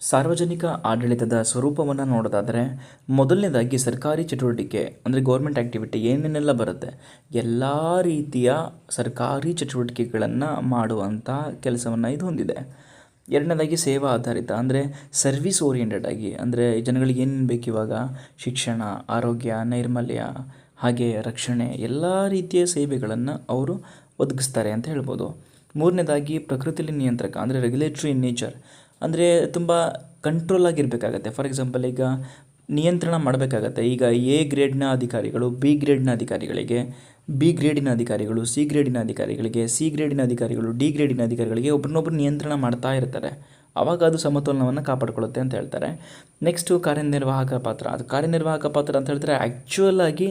ಸಾರ್ವಜನಿಕ ಆಡಳಿತದ ಸ್ವರೂಪವನ್ನು ನೋಡೋದಾದರೆ ಮೊದಲನೇದಾಗಿ ಸರ್ಕಾರಿ ಚಟುವಟಿಕೆ ಅಂದರೆ ಗೌರ್ಮೆಂಟ್ ಆ್ಯಕ್ಟಿವಿಟಿ ಏನೇನೆಲ್ಲ ಬರುತ್ತೆ ಎಲ್ಲ ರೀತಿಯ ಸರ್ಕಾರಿ ಚಟುವಟಿಕೆಗಳನ್ನು ಮಾಡುವಂಥ ಕೆಲಸವನ್ನು ಇದು ಹೊಂದಿದೆ. ಎರಡನೇದಾಗಿ ಸೇವಾ ಆಧಾರಿತ ಅಂದರೆ ಸರ್ವಿಸ್ ಓರಿಯೆಂಟೆಡ್ ಆಗಿ ಅಂದರೆ ಜನಗಳಿಗೆ ಏನೇನು ಬೇಕು ಇವಾಗ ಶಿಕ್ಷಣ, ಆರೋಗ್ಯ, ನೈರ್ಮಲ್ಯ, ಹಾಗೆ ರಕ್ಷಣೆ ಎಲ್ಲ ರೀತಿಯ ಸೇವೆಗಳನ್ನು ಅವರು ಒದಗಿಸ್ತಾರೆ ಅಂತ ಹೇಳ್ಬೋದು. ಮೂರನೇದಾಗಿ ಪ್ರಕೃತಿಲಿ ನಿಯಂತ್ರಕ ಅಂದರೆ ರೆಗ್ಯುಲೇಟ್ರಿ ಇನ್ ನೇಚರ್ ಅಂದರೆ ತುಂಬ ಕಂಟ್ರೋಲ್ ಆಗಿರಬೇಕಾಗತ್ತೆ. ಫಾರ್ ಎಕ್ಸಾಂಪಲ್ ಈಗ ನಿಯಂತ್ರಣ ಮಾಡಬೇಕಾಗತ್ತೆ. ಈಗ ಎ ಗ್ರೇಡ್ನ ಅಧಿಕಾರಿಗಳು ಬಿ ಗ್ರೇಡ್ನ ಅಧಿಕಾರಿಗಳಿಗೆ, ಬಿ ಗ್ರೇಡಿನ ಅಧಿಕಾರಿಗಳು ಸಿ ಗ್ರೇಡಿನ ಅಧಿಕಾರಿಗಳಿಗೆ, ಸಿ ಗ್ರೇಡಿನ ಅಧಿಕಾರಿಗಳು ಡಿ ಗ್ರೇಡಿನ ಅಧಿಕಾರಿಗಳಿಗೆ ಒಬ್ರನ್ನೊಬ್ರು ನಿಯಂತ್ರಣ ಮಾಡ್ತಾ ಇರ್ತಾರೆ. ಆವಾಗ ಅದು ಸಮತೋಲನವನ್ನು ಕಾಪಾಡಿಕೊಳ್ಳುತ್ತೆ ಅಂತ ಹೇಳ್ತಾರೆ. ನೆಕ್ಸ್ಟು ಕಾರ್ಯನಿರ್ವಾಹಕ ಪಾತ್ರ. ಅದು ಕಾರ್ಯನಿರ್ವಾಹಕ ಪಾತ್ರ ಅಂತ ಹೇಳಿದ್ರೆ ಆ್ಯಕ್ಚುಯಲ್ ಆಗಿ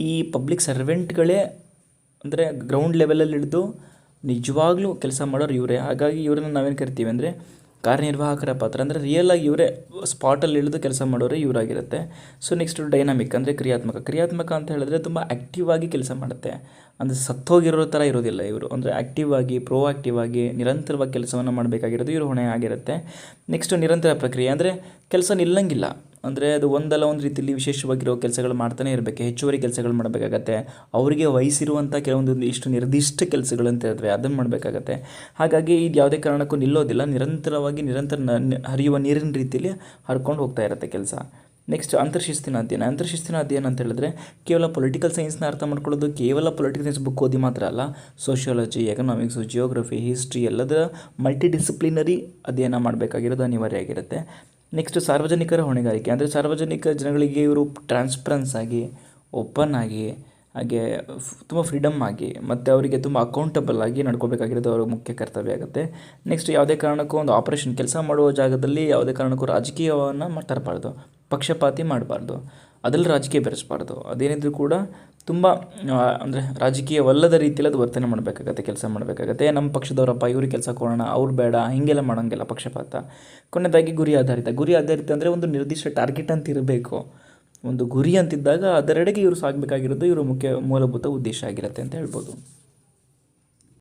ಈ ಪಬ್ಲಿಕ್ ಸರ್ವೆಂಟ್ಗಳೇ ಅಂದರೆ ಗ್ರೌಂಡ್ ಲೆವೆಲಲ್ಲಿ ಹಿಡಿದು ನಿಜವಾಗ್ಲೂ ಕೆಲಸ ಮಾಡೋರು ಇವರೇ. ಹಾಗಾಗಿ ಇವರನ್ನು ನಾವೇನು ಕರಿತೀವಿ ಅಂದರೆ ಕಾರ್ಯನಿರ್ವಾಹಕರ ಪಾತ್ರ ಅಂದರೆ ರಿಯಲ್ ಆಗಿ ಇವರೇ ಸ್ಪಾಟಲ್ಲಿ ಇಳಿದು ಕೆಲಸ ಮಾಡೋರೇ ಇವರಾಗಿರುತ್ತೆ. ಸೊ ನೆಕ್ಸ್ಟು ಡೈನಾಮಿಕ್ ಅಂದರೆ ಕ್ರಿಯಾತ್ಮಕ ಅಂತ ಹೇಳಿದ್ರೆ ತುಂಬ ಆ್ಯಕ್ಟಿವ್ ಆಗಿ ಕೆಲಸ ಮಾಡುತ್ತೆ. ಅಂದರೆ ಸತ್ತೋಗಿರೋ ಥರ ಇರೋದಿಲ್ಲ ಇವರು. ಅಂದರೆ ಆ್ಯಕ್ಟಿವ್ ಆಗಿ ಪ್ರೋಆ್ಯಕ್ಟಿವ್ ಆಗಿ ನಿರಂತರವಾಗಿ ಕೆಲಸವನ್ನು ಮಾಡಬೇಕಾಗಿರೋದು ಇವರು ಹೊಣೆ ಆಗಿರುತ್ತೆ. ನೆಕ್ಸ್ಟು ನಿರಂತರ ಪ್ರಕ್ರಿಯೆ ಅಂದರೆ ಕೆಲಸ ನಿಲ್ಲಂಗಿಲ್ಲ. ಅಂದರೆ ಅದು ಒಂದಲ್ಲ ಒಂದು ರೀತಿಯಲ್ಲಿ ವಿಶೇಷವಾಗಿರೋ ಕೆಲಸಗಳು ಮಾಡ್ತಾನೆ ಇರಬೇಕು. ಹೆಚ್ಚುವರಿ ಕೆಲಸಗಳು ಮಾಡಬೇಕಾಗತ್ತೆ. ಅವರಿಗೆ ವಹಿಸಿರುವಂಥ ಕೆಲವೊಂದು ಇಷ್ಟು ನಿರ್ದಿಷ್ಟ ಕೆಲಸಗಳು ಅಂತ ಹೇಳಿದ್ರೆ ಅದನ್ನು ಮಾಡಬೇಕಾಗತ್ತೆ. ಹಾಗಾಗಿ ಇದು ಯಾವುದೇ ಕಾರಣಕ್ಕೂ ನಿಲ್ಲೋದಿಲ್ಲ. ನಿರಂತರ ಹರಿಯುವ ನೀರಿನ ರೀತಿಯಲ್ಲಿ ಹರ್ಕೊಂಡು ಹೋಗ್ತಾ ಇರುತ್ತೆ ಕೆಲಸ. ನೆಕ್ಸ್ಟ್ ಅಂತರ್ಶಿಸ್ತಿನ ಅಧ್ಯಯನ ಅಂತ ಹೇಳಿದ್ರೆ ಕೇವಲ ಪೊಲಿಟಿಕಲ್ ಸೈನ್ಸ್ನ ಅರ್ಥ ಮಾಡ್ಕೊಳ್ಳೋದು ಕೇವಲ ಪೊಲಿಟಿಕಲ್ ಸೈನ್ಸ್ ಬುಕ್ ಓದಿ ಮಾತ್ರ ಅಲ್ಲ. ಸೋಷಿಯಾಲಜಿ, ಎಕನಾಮಿಕ್ಸು, ಜಿಯೋಗ್ರಫಿ, ಹಿಸ್ಟ್ರಿ ಎಲ್ಲದರ ಮಲ್ಟಿ ಡಿಸಿಪ್ಲಿನರಿ ಅಧ್ಯಯನ ಮಾಡಬೇಕಾಗಿರೋದು ಅನಿವಾರ್ಯ ಆಗಿರುತ್ತೆ. ನೆಕ್ಸ್ಟ್ ಸಾರ್ವಜನಿಕರ ಹೊಣೆಗಾರಿಕೆ ಅಂದರೆ ಸಾರ್ವಜನಿಕ ಜನಗಳಿಗೆ ಇವರು ಟ್ರಾನ್ಸ್ಪರೆನ್ಸ್ ಆಗಿ, ಓಪನ್ ಆಗಿ, ಹಾಗೆ ತುಂಬ ಫ್ರೀಡಮ್ ಆಗಿ ಮತ್ತು ಅವರಿಗೆ ತುಂಬ ಅಕೌಂಟಬಲ್ ಆಗಿ ನಡ್ಕೋಬೇಕಾಗಿರೋದು ಅವರ ಮುಖ್ಯ ಕರ್ತವ್ಯ ಆಗುತ್ತೆ. ನೆಕ್ಸ್ಟ್ ಯಾವುದೇ ಕಾರಣಕ್ಕೂ ಒಂದು ಆಪರೇಷನ್ ಕೆಲಸ ಮಾಡುವ ಜಾಗದಲ್ಲಿ ಯಾವುದೇ ಕಾರಣಕ್ಕೂ ರಾಜಕೀಯವನ್ನು ತರಬಾರ್ದು, ಪಕ್ಷಪಾತಿ ಮಾಡಬಾರ್ದು, ಅದರಲ್ಲಿ ರಾಜಕೀಯ ಬೆರೆಸಬಾರ್ದು. ಅದೇನಿದ್ರು ಕೂಡ ತುಂಬ ಅಂದರೆ ರಾಜಕೀಯವಲ್ಲದ ರೀತಿಯಲ್ಲಿ ಅದು ವರ್ತನೆ ಮಾಡಬೇಕಾಗತ್ತೆ, ಕೆಲಸ ಮಾಡಬೇಕಾಗತ್ತೆ. ನಮ್ಮ ಪಕ್ಷದವರಪ್ಪ ಇವ್ರಿಗೆ ಕೆಲಸ ಕೊಡೋಣ, ಅವ್ರು ಬೇಡ, ಹೀಗೆಲ್ಲ ಮಾಡೋಂಗಿಲ್ಲ ಪಕ್ಷಪಾತ. ಕೊನೆಯದಾಗಿ ಗುರಿ ಆಧಾರಿತ ಅಂದರೆ ಒಂದು ನಿರ್ದಿಷ್ಟ ಟಾರ್ಗೆಟ್ ಅಂತ ಇರಬೇಕು. ಒಂದು ಗುರಿ ಅಂತಿದ್ದಾಗ ಅದರೆಡೆಗೆ ಇವರು ಸಾಗಬೇಕಾಗಿರೋದು ಇವರು ಮೂಲಭೂತ ಉದ್ದೇಶ ಆಗಿರುತ್ತೆ ಅಂತ ಹೇಳ್ಬೋದು.